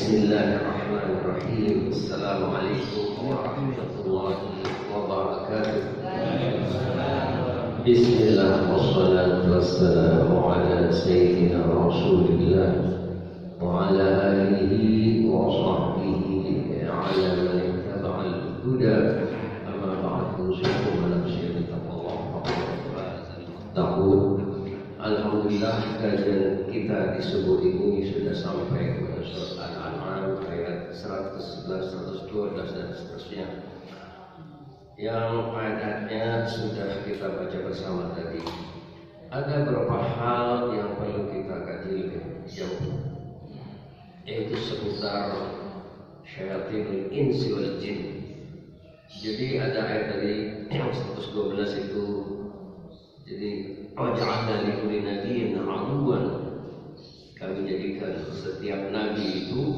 Bismillahirrahmanirrahim. Assalamualaikum warahmatullahi wabarakatuh. Bismillah wassalatu wassalamu ala sayyidina Rasulillah wa ala alihi wa sahbihi ala man ittaba'al huda. Amma ba'du, syukur nafsi taqwa taqwa. Alhamdulillah, kajian kita di subuh ini sudah sampai kepada surat Al-An'am ayat 111, 112 dan seterusnya, yang ayatnya sudah kita baca bersama tadi. Ada beberapa hal yang perlu kita kaji lebih jauh, yaitu seputar syayatinul insi wal jin. Jadi ada ayat tadi yang 112 itu, jadi waja'alna likulli nabiyyin aduwwan, kami jadikan setiap nabi itu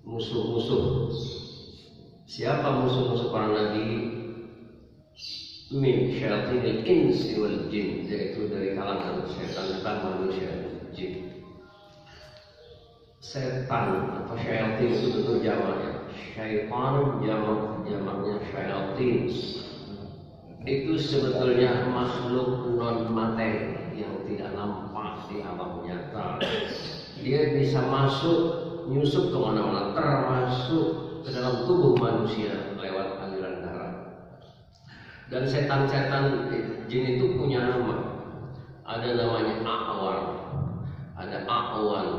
musuh-musuh. Siapa musuh-musuh para nabi? Min syayatinil insi wal jin, yaitu dari kalangan setan dan manusia jin. Setan atau syayatin itu bentuk jamaknya. Syaitan jamaknya syayatin. Itu sebetulnya makhluk non materi yang tidak nampak di alam nyata. Dia bisa masuk, nyusup ke mana-mana, termasuk ke dalam tubuh manusia lewat aliran darah. Dan setan-setan jin itu punya nama. Ada namanya A'war, ada A'wan,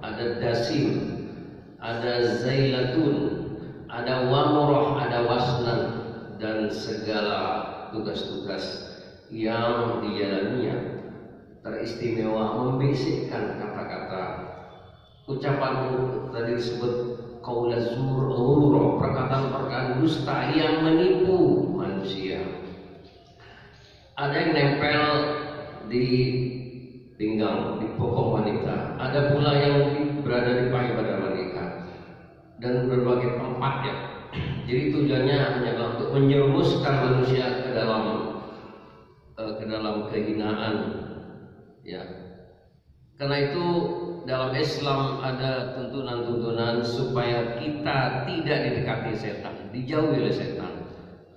ada Dasim, ada Zailatun, ada Wamurah, ada Wasnan, dan segala tugas-tugas yang dijalaninya teristimewa membisikkan kata-kata ucapan tadi disebut qaulaz zur, perkataan-perkataan dusta yang menipu manusia. Ada yang nempel di pinggang, di pokok wanita, ada pula yang berada di paha pada wanita dan berbagai tempat ya. Jadi tujuannya hanyalah untuk menyerumuskan manusia ke dalam kehinaan, ya. Karena itu dalam Islam ada tuntunan-tuntunan supaya kita tidak didekati setan, dijauhi oleh setan.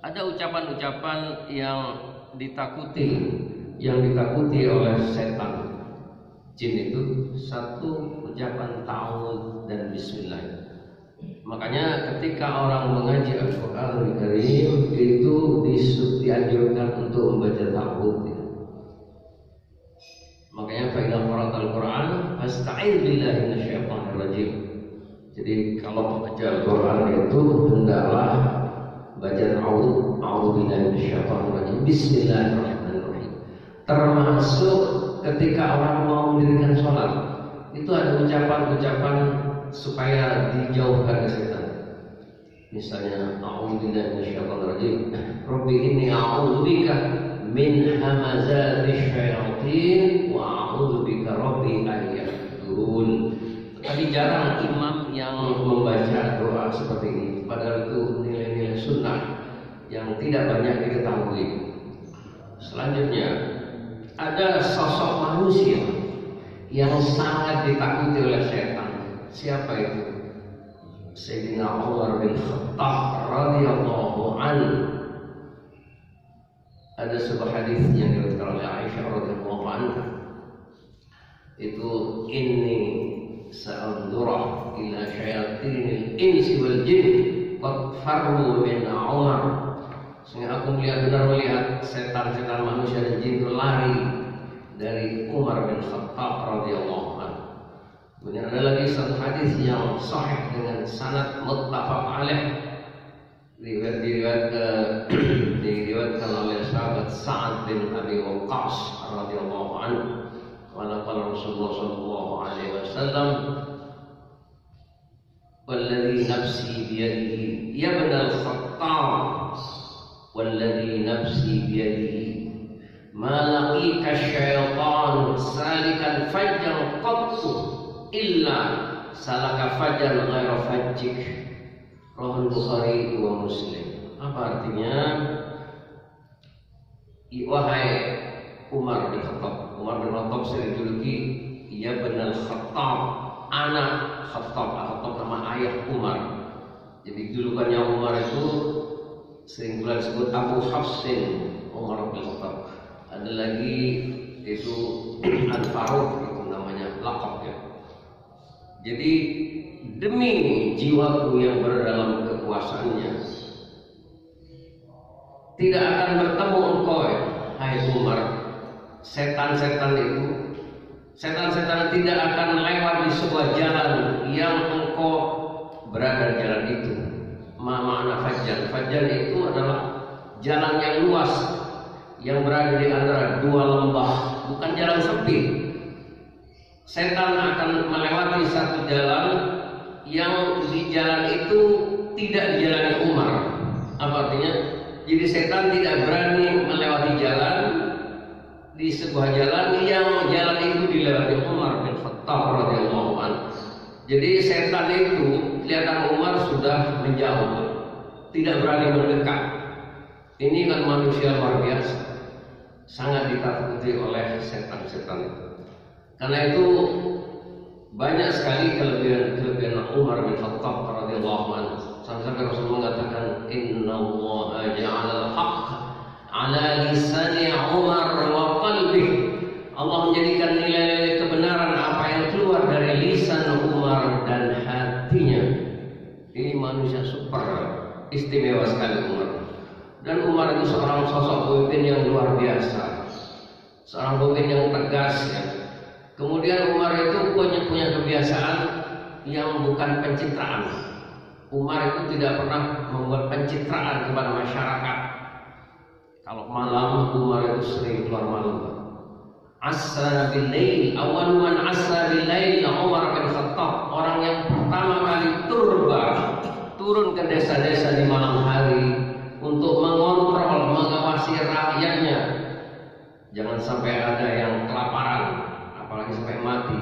Ada ucapan-ucapan yang ditakuti oleh setan jin itu. Satu, ucapan ta'awudz dan bismillah. Makanya ketika orang mengaji Al-Quran Karim itu dianjurkan untuk membaca ta'awudz. Makanya fa'idah qarat Al-Quran fasta'idz billahi minasyaitonir rajim. Jadi kalau membaca Al-Quran itu hendaklah baca ta'awudz, a'udzu billahi minasyaitonir rajim, bismillahirrahmanirrahim. Termasuk ketika orang mau mendirikan sholat, itu ada ucapan-ucapan supaya dijauhkan dari setan. Misalnya a'udzubillahi minasyaitonir rajim, rabbi inni a'udzubika min hamazatish syayatin wa a'udzubika rabbi an yahdurun. Tapi jarang imam yang membaca doa seperti ini, padahal itu nilai-nilai sunnah yang tidak banyak diketahui. Selanjutnya ada sosok manusia yang sangat ditakuti oleh setan. Siapa itu? Sayyidina Umar bin Khattab radhiyallahu anhu. Ada sebuah hadis yang diriwayatkan oleh Aisyah radhiyallahu anha. Itu inni sa'anzura ila syayatinil insi wal jin qad farru min Umar. Sehingga aku melihat setan-setan manusia dan jin berlari dari Umar bin Khattab radhiyallahu anhu. Kemudian ada lagi satu hadis yang sahih dengan sanad muttafaq alaih, diriwayatkan oleh sahabat Sa'ad bin Abi Waqqas radhiyallahu anhu. Qala Rasulullah sallallahu alaihi wasallam, "Walladzi nafsi biyadihi ya ibn al-Khattab, walladzi nafsi biyadihi ma laqika syaitan salikan fajjan qattu illa salaka fajjan ghaira fajjik." Rahul Bukhari wa Muslim. Apa artinya? Wahai Umar bin Khattab, Umar bin Khattab sering dijuluki ya bin Al-Khattab, anak Khattab. Khattab nama ayah Umar. Jadi julukannya Umar itu sering pula disebut Abu Hafsin Umar bin Khattab. Ada lagi itu Al-Faruq, itu namanya lakab ya. Jadi demi jiwaku yang berada dalam kekuasaannya, tidak akan bertemu engkau hai Umar. Setan-setan itu, setan-setan tidak akan lewat di sebuah jalan yang engkau berada di jalan itu. Makna fajjan, fajjan itu adalah jalan yang luas yang berada di antara dua lembah, bukan jalan sepi. Setan akan melewati satu jalan yang di jalan itu tidak dijalani Umar. Apa artinya? Jadi setan tidak berani melewati jalan di sebuah jalan yang jalan itu dilewati Umar bin Khattab radhiyallahu anhu. Jadi setan itu kelihatan Umar sudah menjauh, tidak berani mendekat. Ini kan manusia luar biasa, sangat ditakuti oleh setan-setan itu. Karena itu banyak sekali kelebihan Umar bin Khattab radhiyallahu anhu. Sampai Rasul mengatakan, Inna Allah ja'ala al-haqq ala lisani Umar wa qalbih. Allah menjadikan nilai-nilai kebenaran apa yang keluar dari lisan Umar dan hatinya. Ini manusia super, istimewa sekali Umar. Dan Umar itu seorang sosok pemimpin yang luar biasa, seorang pemimpin yang tegas ya. Kemudian Umar itu punya kebiasaan yang bukan pencitraan. Umar itu tidak pernah membuat pencitraan kepada masyarakat. Kalau malam, Umar itu sering keluar malam. Asra bil lail, awal man asra bil lail Umar bin Khattab, orang yang pertama kali turun ke desa-desa di malam hari untuk mengontrol, mengawasi rakyatnya. Jangan sampai ada yang kelaparan, apalagi sampai mati.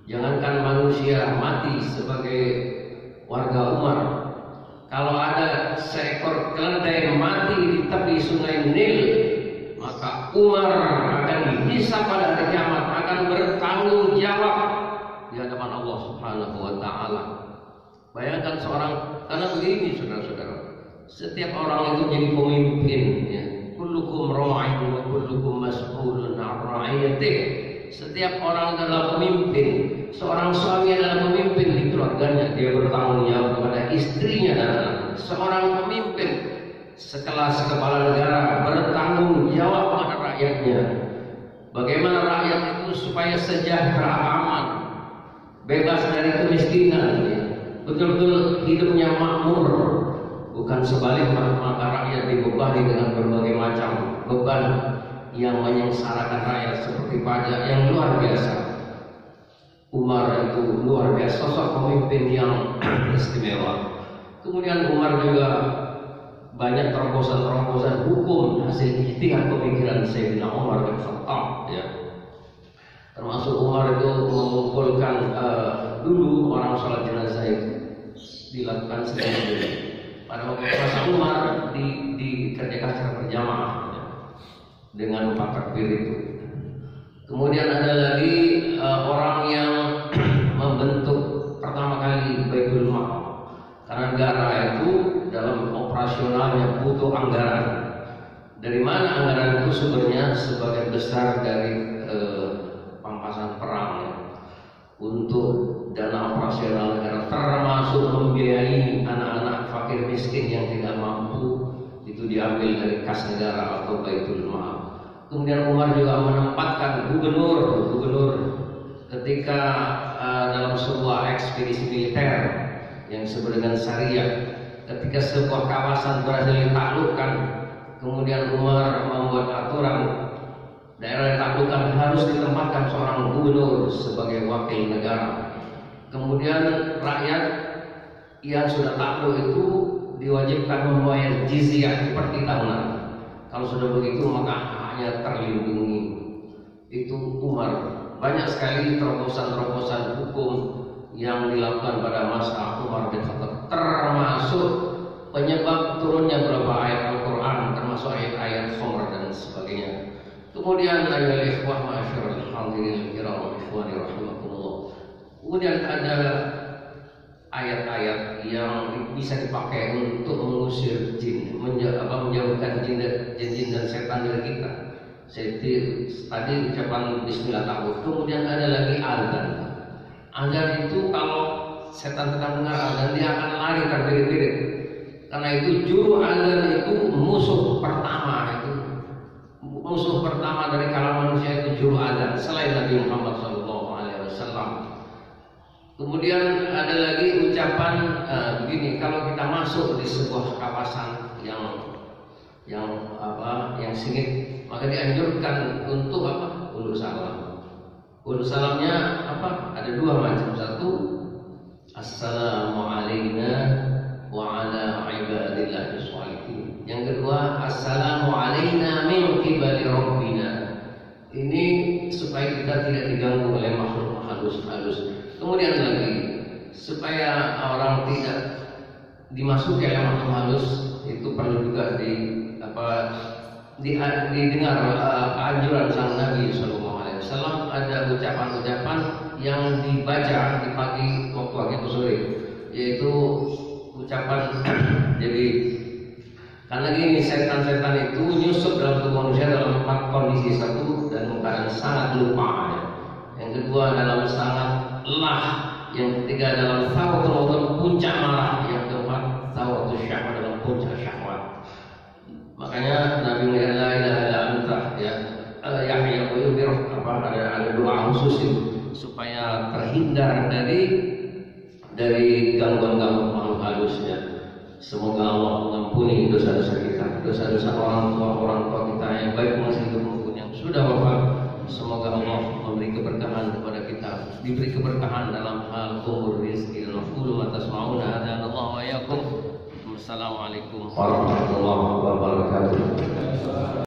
Jangankan manusia mati sebagai warga Umar, kalau ada seekor keledai mati di tepi sungai Nil, maka Umar akan dihisab pada hari kiamat, akan bertanggung jawab di hadapan Allah Subhanahu wa taala. Bayangkan seorang, karena begini saudara-saudara, setiap orang itu jadi pemimpin ya. Kullukum ra'in wa kullukum mas'ulun 'an ra'iyatihi. Setiap orang adalah pemimpin. Seorang suami adalah pemimpin di keluarganya, dia bertanggung jawab kepada istrinya dan anaknya. Seorang pemimpin sekelas kepala negara bertanggung jawab kepada rakyatnya. Bagaimana rakyat itu supaya sejahtera, aman, bebas dari kemiskinan ya. Betul-betul hidupnya makmur, bukan sebaliknya maka rakyat dibebani dengan berbagai macam beban yang menyengsarakan rakyat seperti pajak yang luar biasa. Umar itu luar biasa, sosok pemimpin yang istimewa. Kemudian Umar juga banyak terobosan-terobosan hukum hasil ijtihad pemikiran Sayyidina Umar bin Khattab ya. Termasuk Umar itu mengumpulkan dulu orang sholat jenazah itu dilakukan sendiri. Pada waktu masa Umar dikerjakan secara berjamaah ya, dengan 4 takbir itu. Kemudian ada lagi orang yang membentuk pertama kali Baitul Mal. Karena negara itu dalam operasionalnya butuh anggaran. Dari mana anggaran itu sumbernya? Sebagian besar dari pampasan perang ya. Untuk dana operasional negara, termasuk membiayai anak-anak fakir miskin yang tidak mampu, itu diambil dari kas negara atau Baitul Mal. Kemudian Umar juga menempatkan gubernur ketika dalam sebuah ekspedisi militer yang disebut dengan Syariah. Ketika sebuah kawasan berhasil ditaklukkan, kemudian Umar membuat aturan daerah ditaklukkan harus ditempatkan seorang gubernur sebagai wakil negara. Kemudian rakyat yang sudah takluk itu diwajibkan membayar jizyah seperti tahunan. Kalau sudah begitu maka terlindungi. Itu Umar. Banyak sekali terobosan-terobosan hukum yang dilakukan pada masa Umar bin Khattab, termasuk penyebab turunnya beberapa ayat Al-Quran, termasuk ayat-ayat khamr dan sebagainya. Kemudian ayat ikhwah ma'asyiral hadirin kiram ikhwani rahimakumullah. Kemudian ada ayat bisa dipakai untuk mengusir jin, menjauhkan jin dan setan dari kita. Tadi ucapan Bismillah takut. Kemudian ada lagi azan. Azan itu kalau setan-setan dengar azan dia akan lari terbirit-birit. Karena itu juru azan itu musuh pertama dari kalangan manusia itu juru azan selain Nabi Muhammad SAW. Kemudian ada lagi ucapan begini, kalau kita masuk di sebuah kawasan yang sengit, maka dianjurkan untuk ulu salam. Ulu salamnya ada dua macam. Satu, assalamu alayna wa ala ibadillahi sholihin. Yang kedua, assalamu alayna min qibali rabbina. Ini supaya kita tidak diganggu oleh makhluk halus. Kemudian lagi, supaya orang tidak dimasuki oleh makhluk halus, itu perlu juga didengar anjuran sang Nabi SAW. Ada ucapan-ucapan yang dibaca di pagi waktu sore, yaitu ucapan jadi karena gini, setan-setan itu nyusup dalam tubuh manusia dalam 4 kondisi. Satu, dalam keadaan sangat lupa ya. Yang kedua, dalam sangat lelah. Yang ketiga, dalam tawatu puncak marah. Yang keempat, tawatu syahwat, dalam puncak syahwat. Makanya Nabi mengatakan la ilaha illa anta ya Yahya ada doa khusus itu supaya terhindar dari gangguan-gangguan makhluk halusnya. Semoga Allah mengampuni dosa-dosa kita, dosa-dosa orang tua kita yang baik masih hidup maupun yang sudah wafat. Semoga Allah memberi keberkahan kepada kita, diberi keberkahan dalam hal umur, rezeki dan waktu. Tasma'una hadzal Allah wa iyyakum. Wassalamualaikum warahmatullahi wabarakatuh.